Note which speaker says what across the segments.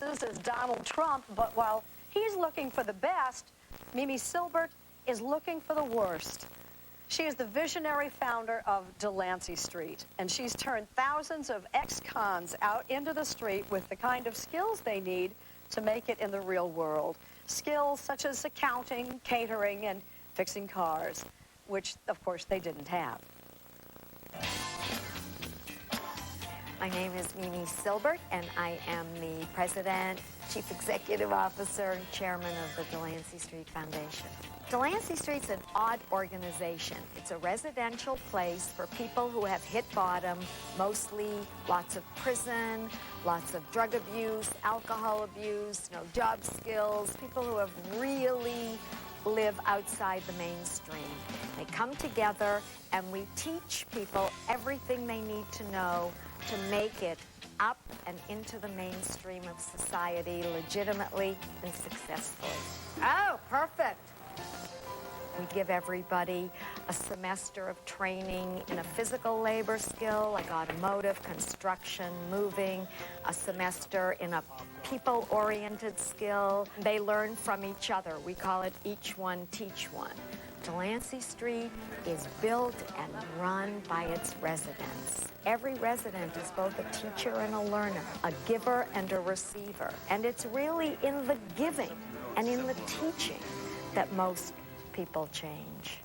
Speaker 1: faces as Donald Trump, but while he's looking for the best, Mimi Silbert is looking for the worst. She is the visionary founder of Delancey Street, and she's turned thousands of ex-cons out into the street with the kind of skills they need to make it in the real world. Skills such as accounting, catering, and fixing cars, which, of course, they didn't have.
Speaker 2: My name is Mimi Silbert, and I am the President, Chief Executive Officer, and Chairman of the Delancey Street Foundation. Delancey Street's an odd organization. It's a residential place for people who have hit bottom, mostly lots of prison, lots of drug abuse, alcohol abuse, no job skills, people who have really live outside the mainstream. They come together and we teach people everything they need to know to make it up and into the mainstream of society legitimately and successfully. Oh, perfect. We give everybody a semester of training in a physical labor skill like automotive, construction, moving, a semester in a people-oriented skill. They learn from each other. We call it each one, teach one. Delancey Street is built and run by its residents. Every resident is both a teacher and a learner, a giver and a receiver. And it's really in the giving and in the teaching that most people change.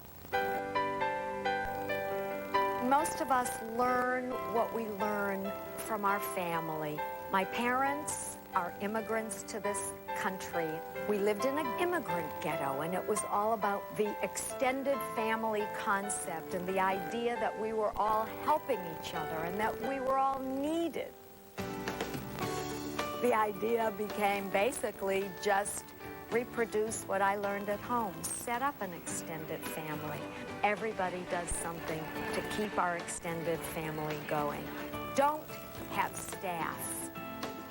Speaker 2: Most of us learn what we learn from our family. My parents are immigrants to this country. We lived in an immigrant ghetto, and it was all about the extended family concept and the idea that we were all helping each other and that we were all needed. The idea became basically just reproduce what I learned at home, set up an extended family. Everybody does something to keep our extended family going. Don't have staff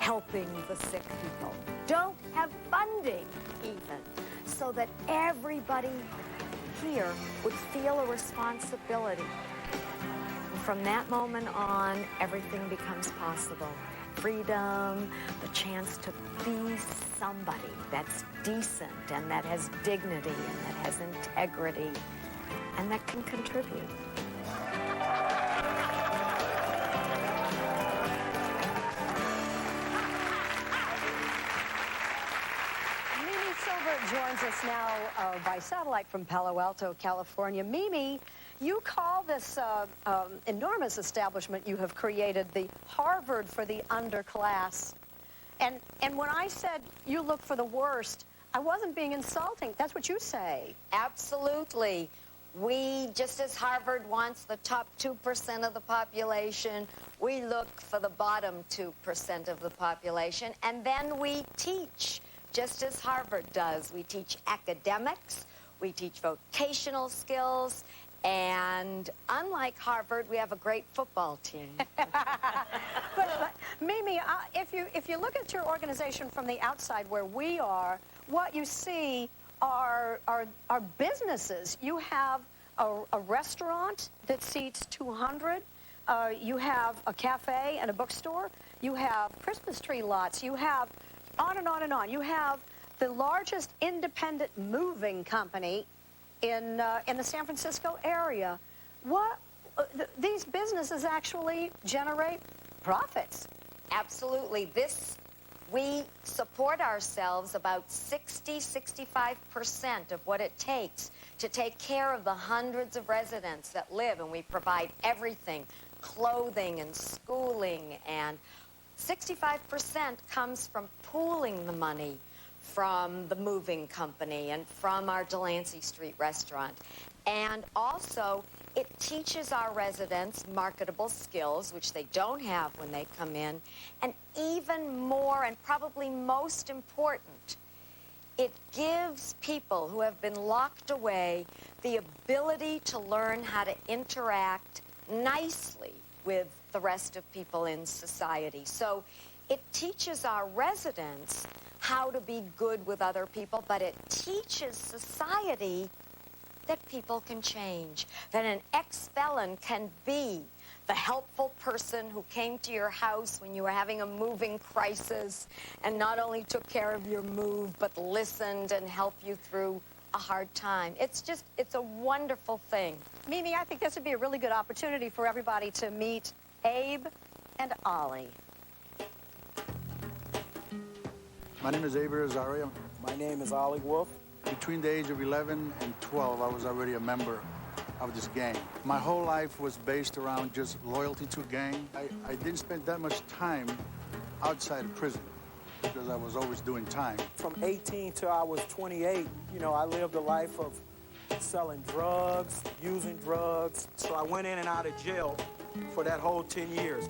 Speaker 2: helping the sick people. Don't have funding even, so that everybody here would feel a responsibility. And from that moment on, everything becomes possible. Freedom, the chance to be somebody that's decent and that has dignity and that has integrity and that can contribute.
Speaker 1: Mimi Silbert joins us now by satellite from Palo Alto, California. Mimi, you call this enormous establishment you have created the Harvard for the underclass. And when I said you look for the worst, I wasn't being insulting. That's what you say.
Speaker 2: Absolutely. We, just as Harvard wants the top 2% of the population, we look for the bottom 2% of the population, and then we teach, just as Harvard does. We teach academics, we teach vocational skills, and unlike Harvard, we have a great football team.
Speaker 1: But Mimi, if you look at your organization from the outside where we are, what you see are businesses. You have a restaurant that seats 200. You have a cafe and a bookstore. You have Christmas tree lots. You have on and on and on. You have the largest independent moving company in the San Francisco area. These businesses actually generate profits.
Speaker 2: Absolutely. We support ourselves about 65% of what it takes to take care of the hundreds of residents that live, and we provide everything, clothing and schooling, and 65% comes from pooling the money from the moving company and from our Delancey Street restaurant. And also, it teaches our residents marketable skills, which they don't have when they come in. And even more, and probably most important, it gives people who have been locked away the ability to learn how to interact nicely with the rest of people in society. So it teaches our residents how to be good with other people, but it teaches society that people can change, that an ex-felon can be the helpful person who came to your house when you were having a moving crisis and not only took care of your move, but listened and helped you through a hard time. It's a wonderful thing.
Speaker 1: Mimi, I think this would be a really good opportunity for everybody to meet Abe and Ollie.
Speaker 3: My name is Abe Rosario.
Speaker 4: My name is Ollie Wolf.
Speaker 3: Between the age of 11 and 12, I was already a member of this gang. My whole life was based around just loyalty to a gang. I didn't spend that much time outside of prison because I was always doing time.
Speaker 4: From 18 till I was 28, you know, I lived a life of selling drugs, using drugs. So I went in and out of jail for that whole 10 years.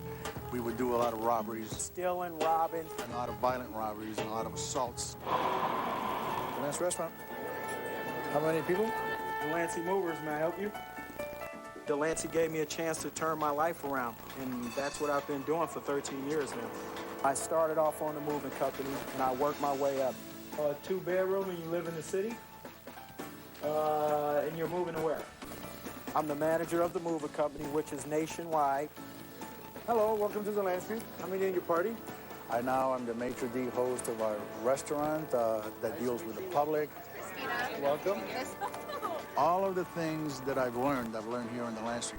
Speaker 3: We would do a lot of robberies,
Speaker 4: Stealing, robbing.
Speaker 3: a lot of violent robberies, and a lot of assaults.
Speaker 5: Nice restaurant. How many people?
Speaker 4: Delancey Movers, may I help you? Delancey gave me a chance to turn my life around, and that's what I've been doing for 13 years now. I started off on the moving company, and I worked my way up. 2-bedroom, and you live in the city? And you're moving to where? I'm the manager of the moving company, which is nationwide.
Speaker 5: Hello, welcome to Delancey. How many in your party?
Speaker 3: I now am the maitre d' host of our restaurant that deals with the public.
Speaker 5: Welcome.
Speaker 3: All of the things that I've learned here in Delancey.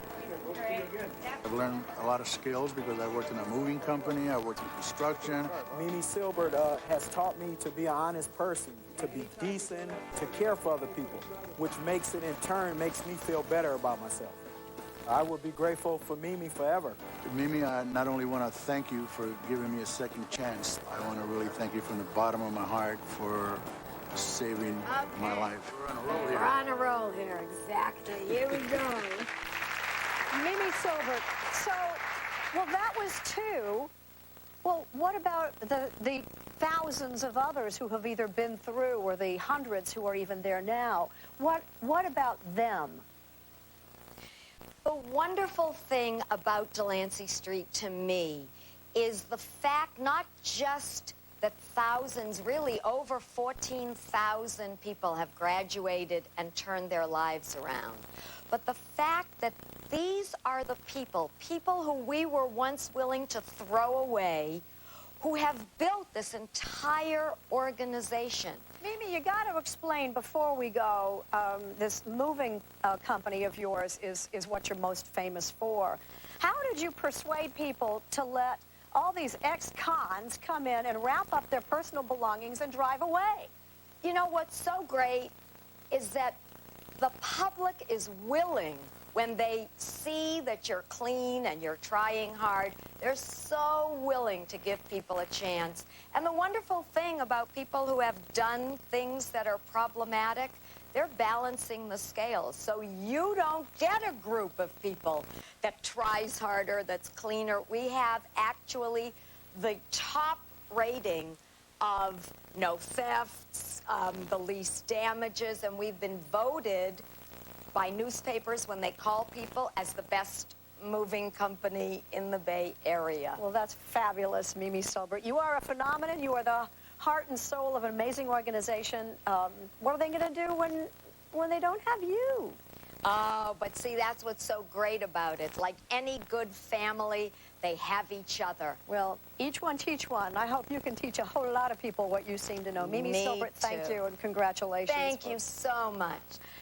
Speaker 3: I've learned a lot of skills because I worked in a moving company, I worked in construction.
Speaker 4: Mimi Silbert has taught me to be an honest person, to be decent, to care for other people, which makes it in turn makes me feel better about myself. I would be grateful for Mimi forever.
Speaker 3: Mimi, I not only want to thank you for giving me a second chance, I want to really thank you from the bottom of my heart for saving my life.
Speaker 2: We're on a roll here, exactly. Here we go.
Speaker 1: Mimi Silbert. So, well, that was two. Well, what about the thousands of others who have either been through or the hundreds who are even there now? What about them?
Speaker 2: The wonderful thing about Delancey Street to me is the fact not just that thousands, really over 14,000 people have graduated and turned their lives around, but the fact that these are the people who we were once willing to throw away, who have built this entire organization.
Speaker 1: Mimi, you got to explain before we go, this moving company of yours is what you're most famous for. How did you persuade people to let all these ex-cons come in and wrap up their personal belongings and drive away?
Speaker 2: You know what's so great is that the public is willing, when they see that you're clean and you're trying hard, they're so willing to give people a chance. And the wonderful thing about people who have done things that are problematic, they're balancing the scales. So you don't get a group of people that tries harder, that's cleaner. We have actually the top rating of no thefts, the least damages, and we've been voted by newspapers when they call people as the best moving company in the Bay Area.
Speaker 1: Well, that's fabulous, Mimi Silbert. You are a phenomenon. You are the heart and soul of an amazing organization. What are they going to do when they don't have you?
Speaker 2: Oh, but see, that's what's so great about it. Like any good family, they have each other.
Speaker 1: Well, each one teach one. I hope you can teach a whole lot of people what you seem to know. Mimi
Speaker 2: Me
Speaker 1: Silbert, thank
Speaker 2: too.
Speaker 1: you and congratulations.
Speaker 2: Thank you so much.